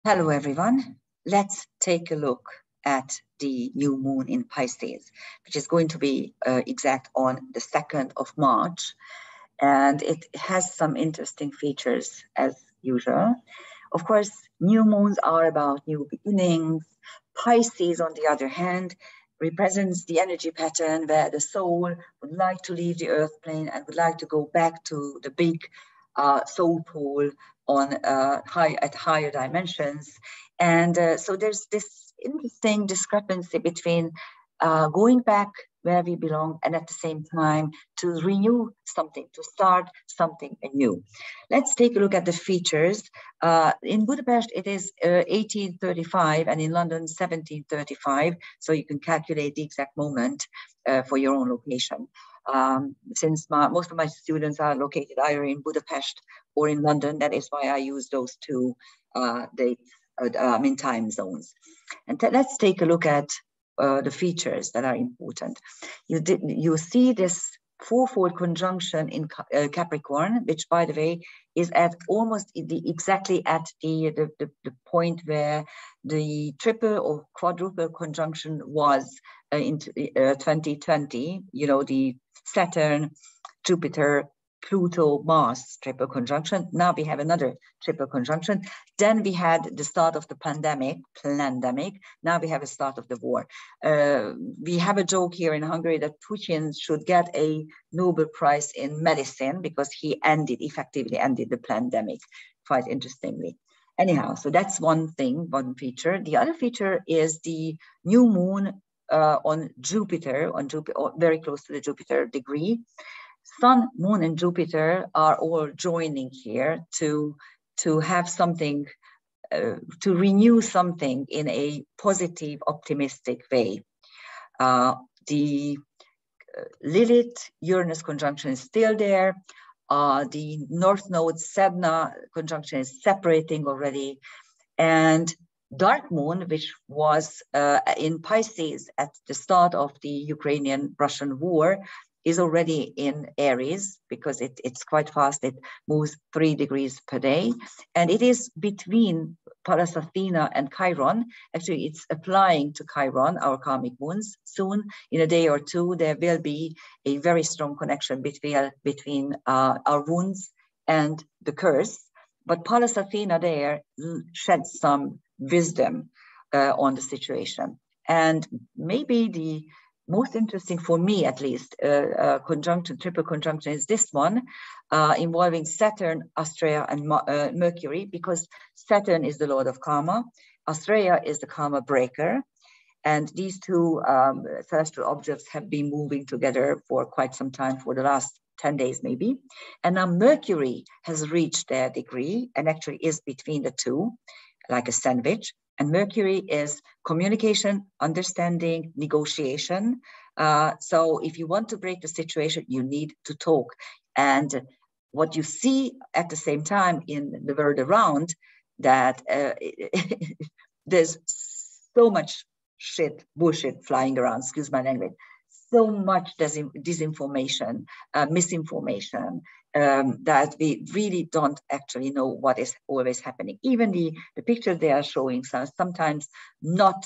Hello, everyone. Let's take a look at the new moon in Pisces, which is going to be exact on the 2nd of March. And it has some interesting features as usual. Of course, new moons are about new beginnings. Pisces, on the other hand, represents the energy pattern where the soul would like to leave the earth plane and would like to go back to the big soul pole on at higher dimensions. And so there's this interesting discrepancy between going back where we belong and at the same time to renew something, to start something anew. Let's take a look at the features. In Budapest, it is 1835 and in London, 1735. So you can calculate the exact moment for your own location. Since most of my students are located either in Budapest or in London, that is why I use those two dates, time zones. And let's take a look at the features that are important. You see this fourfold conjunction in Capricorn, which, by the way, is at almost exactly at the point where the triple or quadruple conjunction was in 2020. You know, the Saturn, Jupiter, Pluto, Mars triple conjunction. Now we have another triple conjunction. Then we had the start of the pandemic. Now we have a start of the war. We have a joke here in Hungary that Putin should get a Nobel Prize in medicine because he effectively ended the pandemic, quite interestingly. Anyhow, so that's one thing, one feature. The other feature is the new moon on Jupiter, very close to the Jupiter degree. Sun, Moon, and Jupiter are all joining here to have something, to renew something in a positive, optimistic way. The Lilith-Uranus conjunction is still there. The North Node Sedna conjunction is separating already. And Dark Moon, which was in Pisces at the start of the Ukrainian-Russian war, is already in Aries because it's quite fast. It moves 3 degrees per day. And it is between Pallas Athena and Chiron. Actually, it's applying to Chiron, our karmic moons. Soon, in a day or two, there will be a very strong connection between our wounds and the curse. But Pallas Athena there sheds some wisdom on the situation. And maybe the most interesting for me, at least, triple conjunction is this one, involving Saturn, Astrea, and Mercury, because Saturn is the lord of karma, Astrea is the karma breaker, and these two celestial objects have been moving together for quite some time, for the last 10 days maybe. And now Mercury has reached their degree and actually is between the two, like a sandwich. And Mercury is communication, understanding, negotiation. So if you want to break the situation, you need to talk. And what you see at the same time in the world around, that there's so much bullshit flying around, excuse my language, so much disinformation, misinformation, that we really don't actually know what is always happening. Even the picture they are showing sometimes not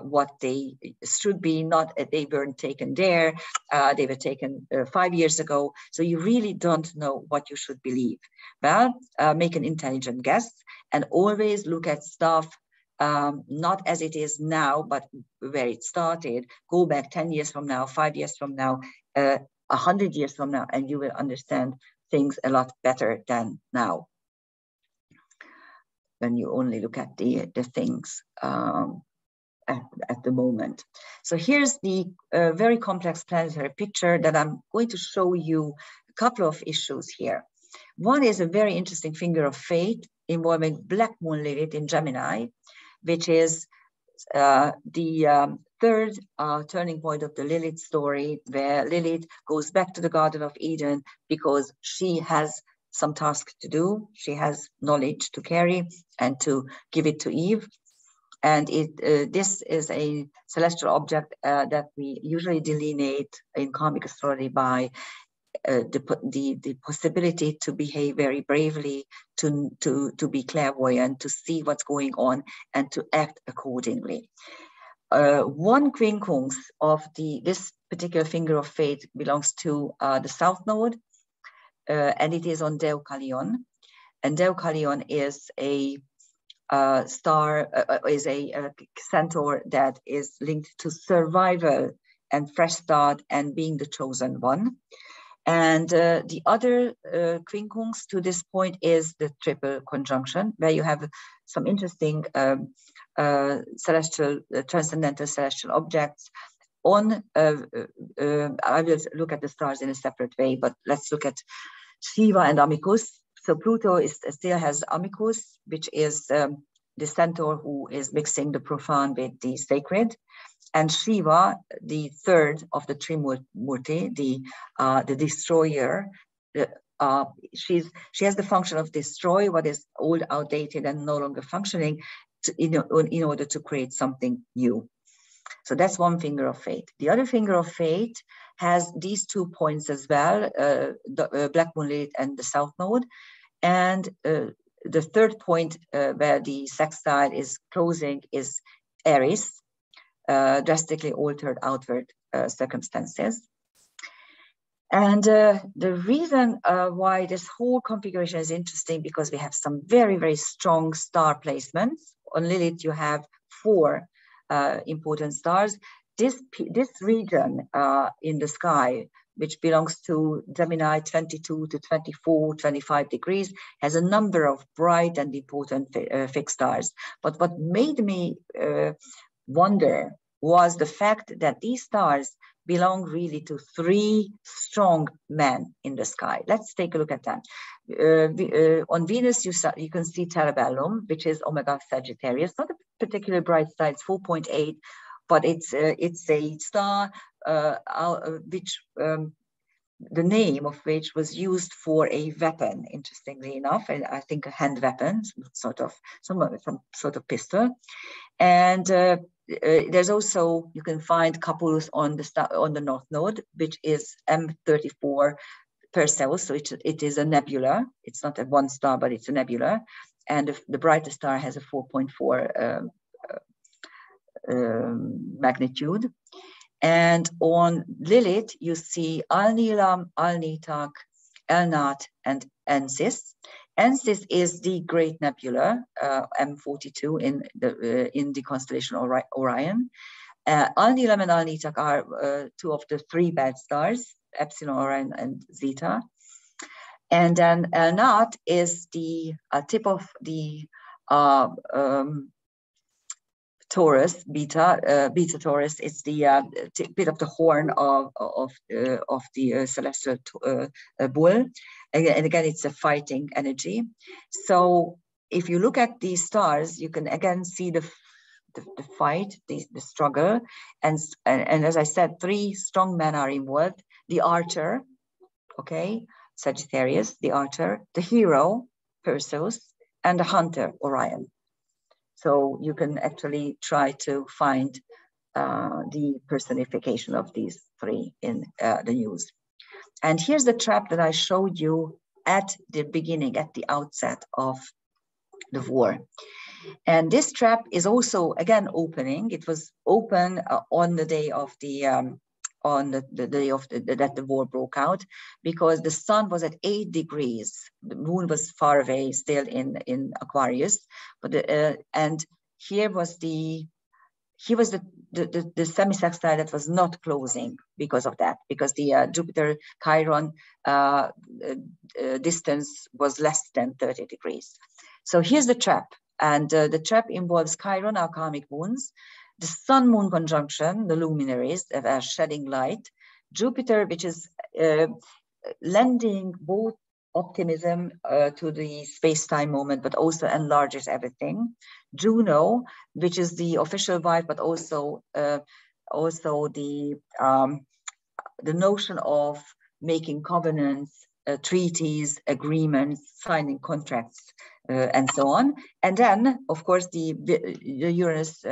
what they should be, not they weren't taken there, they were taken 5 years ago. So you really don't know what you should believe. Well, make an intelligent guess and always look at stuff not as it is now, but where it started. Go back 10 years from now, 5 years from now, 100 years from now, and you will understand things a lot better than now, when you only look at the things at the moment. So here's the very complex planetary picture that I'm going to show you a couple of issues here. One is a very interesting finger of fate involving Black Moon Lilith in Gemini, which is the third turning point of the Lilith story, where Lilith goes back to the Garden of Eden because she has some task to do. She has knowledge to carry and to give it to Eve. And this is a celestial object that we usually delineate in karmic astrology by the possibility to behave very bravely, to be clairvoyant, to see what's going on, and to act accordingly. One quincunx of this particular finger of fate belongs to the South Node, and it is on Deukalion. And Deukalion is a star, is a centaur that is linked to survival and fresh start and being the chosen one. And the other quincunx to this point is the triple conjunction, where you have some interesting celestial, transcendental celestial objects. I will look at the stars in a separate way, but let's look at Shiva and Amicus. So Pluto still has Amicus, which is the centaur who is mixing the profane with the sacred. And Shiva, the third of the Trimurti, the destroyer, she has the function of destroy what is old, outdated, and no longer functioning in order to create something new. So that's one finger of fate. The other finger of fate has these 2 points as well, the Black Moon Lilith and the South Node. And the third point where the sextile is closing is Aries, drastically altered outward circumstances. And the reason why this whole configuration is interesting, because we have some very, very strong star placements. On Lilith, you have 4 important stars. This region in the sky, which belongs to Gemini 22 to 24, 25 degrees, has a number of bright and important fixed stars. But what made me wonder was the fact that these stars belong really to 3 strong men in the sky. Let's take a look at them. On Venus, you can see Terebellum, which is Omega Sagittarius. Not a particularly bright star, it's 4.8, but it's a star which the name of which was used for a weapon, interestingly enough, and I think a hand weapon, some sort of pistol. And there's also, you can find Capulus on the North Node, which is M34 Perseus, so it is a nebula. It's not a one star, but it's a nebula. And the brightest star has a 4.4 magnitude. And on Lilith, you see Al-Nilam, Al-Nitak, Elnat, and Ensis. Ensis is the Great Nebula, M42 in the constellation Orion. Al-Nilam and Al-Nitak are 2 of the 3 bad stars, Epsilon, Orion, and Zeta. And then Elnat is the tip of the Taurus, Beta Taurus. It's the bit of the horn of the celestial bull. And again, it's a fighting energy. So if you look at these stars, you can again see the fight, the struggle. And as I said, 3 strong men are involved. The archer, okay, Sagittarius, the archer, the hero, Perseus, and the hunter, Orion. So you can actually try to find the personification of these 3 in the news. And here's the trap that I showed you at the beginning, at the outset of the war. And this trap is also, again, opening. It was open on the day of the that the war broke out, because the sun was at 8 degrees. The moon was far away, still in Aquarius, but and here was the semi-sextile that was not closing because of that, because the Jupiter Chiron distance was less than 30 degrees. So here's the trap, and the trap involves Chiron, our karmic wounds, the Sun-Moon conjunction, the luminaries that are shedding light, Jupiter, which is lending both optimism to the space-time moment, but also enlarges everything. Juno, which is the official vibe, but also the notion of making covenants, treaties, agreements, signing contracts, and so on. And then, of course, the Uranus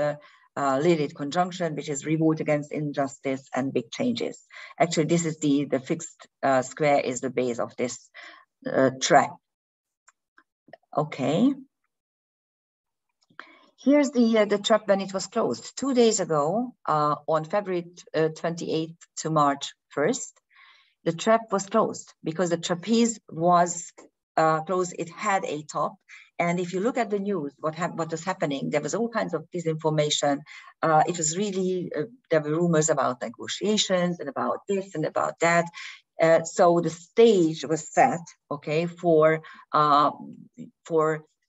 Lilith conjunction, which is revolt against injustice and big changes. Actually, this is the fixed square is the base of this trap. Okay. Here's the trap when it was closed. 2 days ago, on February 28th to March 1st, the trap was closed because the trapeze was closed. It had a top. And if you look at the news, what was happening, there was all kinds of disinformation. It was really, there were rumors about negotiations and about this and about that. So the stage was set, okay, for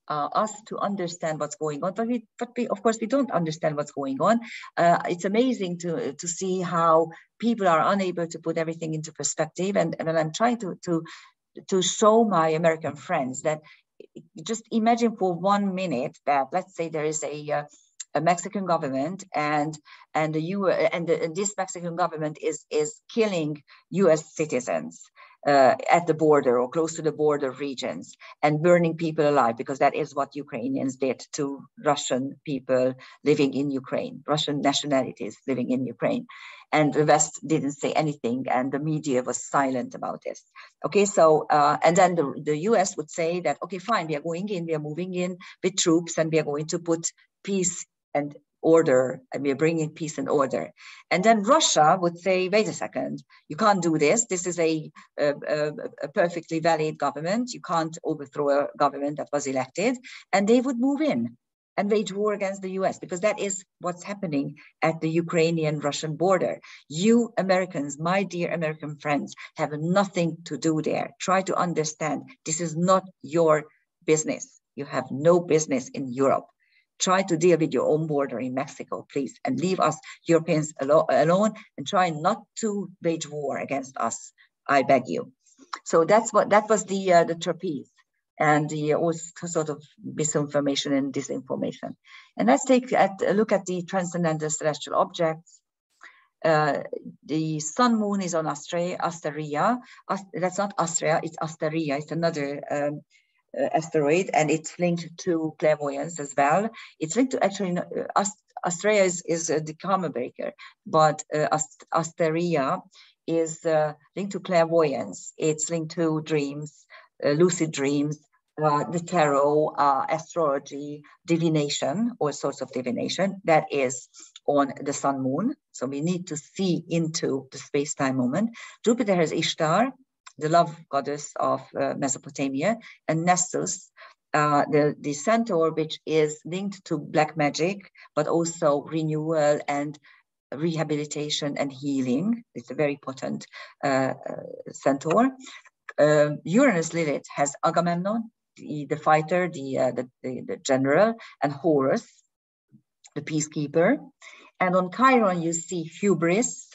us to understand what's going on, but we of course we don't understand what's going on. It's amazing to see how people are unable to put everything into perspective. And when I'm trying to show my American friends that, just imagine for 1 minute that, let's say there is a Mexican government and this Mexican government is killing U.S. citizens at the border or close to the border regions and burning people alive, because that is what Ukrainians did to Russian people living in Ukraine, Russian nationalities living in Ukraine. And the West didn't say anything, and the media was silent about this. Okay, so, and then the US would say that, okay, fine, we are going in, we are moving in with troops, and we are going to put peace and order, and we are bringing peace and order. And then Russia would say, wait a second, you can't do this. This is a perfectly valid government. You can't overthrow a government that was elected. And they would move in and wage war against the US, because that is what's happening at the Ukrainian-Russian border. You Americans, my dear American friends, have nothing to do there. Try to understand, this is not your business. You have no business in Europe. Try to deal with your own border in Mexico, please, and leave us Europeans alone, and try not to wage war against us, I beg you. So that was the trapeze, and the also sort of misinformation and disinformation. And let's take a look at the transcendental celestial objects. The sun moon is on Asteria. That's not Asteria, it's Asteria. It's another asteroid, and it's linked to clairvoyance as well. It's linked to, actually, Asteria is the karma breaker, but Asteria is linked to clairvoyance. It's linked to dreams, lucid dreams, the tarot, astrology, divination, all sorts of divination. That is on the sun moon. So we need to see into the space-time moment. Jupiter has Ishtar, the love goddess of Mesopotamia, and Nessus, the centaur, which is linked to black magic, but also renewal and rehabilitation and healing. It's a very potent centaur. Uranus Lilith has Agamemnon, the fighter, the general, and Horus, the peacekeeper. And on Chiron, you see hubris,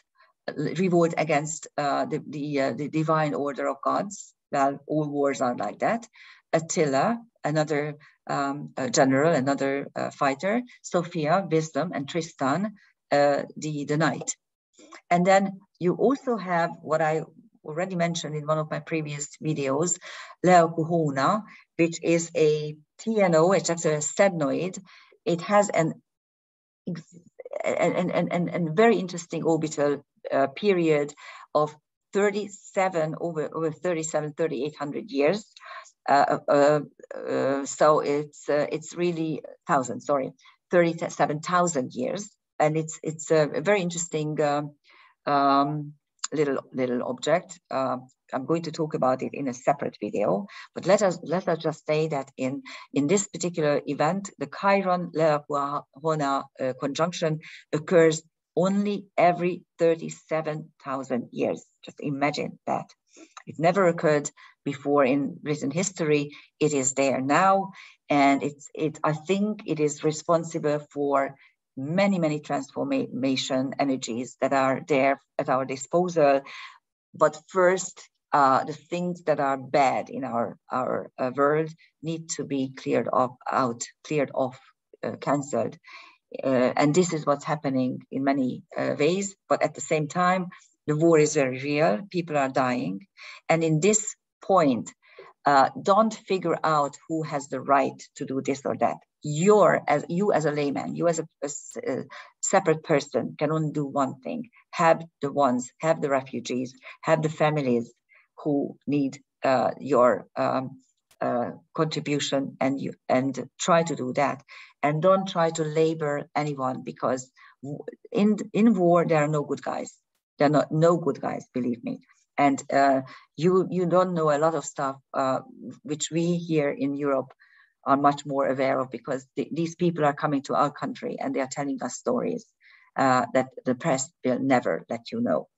revolt against the divine order of gods. Well, all wars are like that. Attila, another general, another fighter. Sophia, wisdom, and Tristan, the knight. And then you also have what I already mentioned in one of my previous videos, Leo, which is a TNO, it's actually a stenoid. It has an very interesting orbital period of 3,800 years. So it's really 37,000 years, and it's a very interesting little object. I'm going to talk about it in a separate video, but let us just say that in this particular event, the Chiron-Leo conjunction occurs only every 37,000 years. Just imagine that. It never occurred before in recent history. It is there now, and I think it is responsible for many transformation energies that are there at our disposal. But first, the things that are bad in our world need to be cleared off, cancelled. And this is what's happening in many ways. But at the same time, the war is very real. People are dying. And in this point, Don't figure out who has the right to do this or that. You as a layman, you as a separate person can only do one thing: have the refugees, have the families who need your contribution, and try to do that. And don't try to labor anyone, because in war there are no good guys. There are no good guys, believe me. And you don't know a lot of stuff which we here in Europe are much more aware of, because these people are coming to our country and they are telling us stories that the press will never let you know.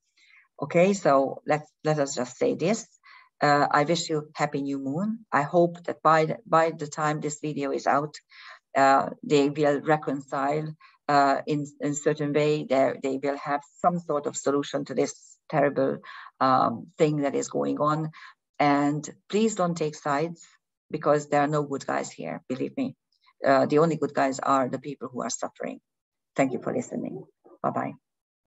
Okay, so let us just say this. I wish you happy new moon. I hope that by the time this video is out, they will reconcile in a certain way. They will have some sort of solution to this terrible thing that is going on. And please don't take sides, because there are no good guys here, believe me. The only good guys are the people who are suffering. Thank you for listening. Bye-bye.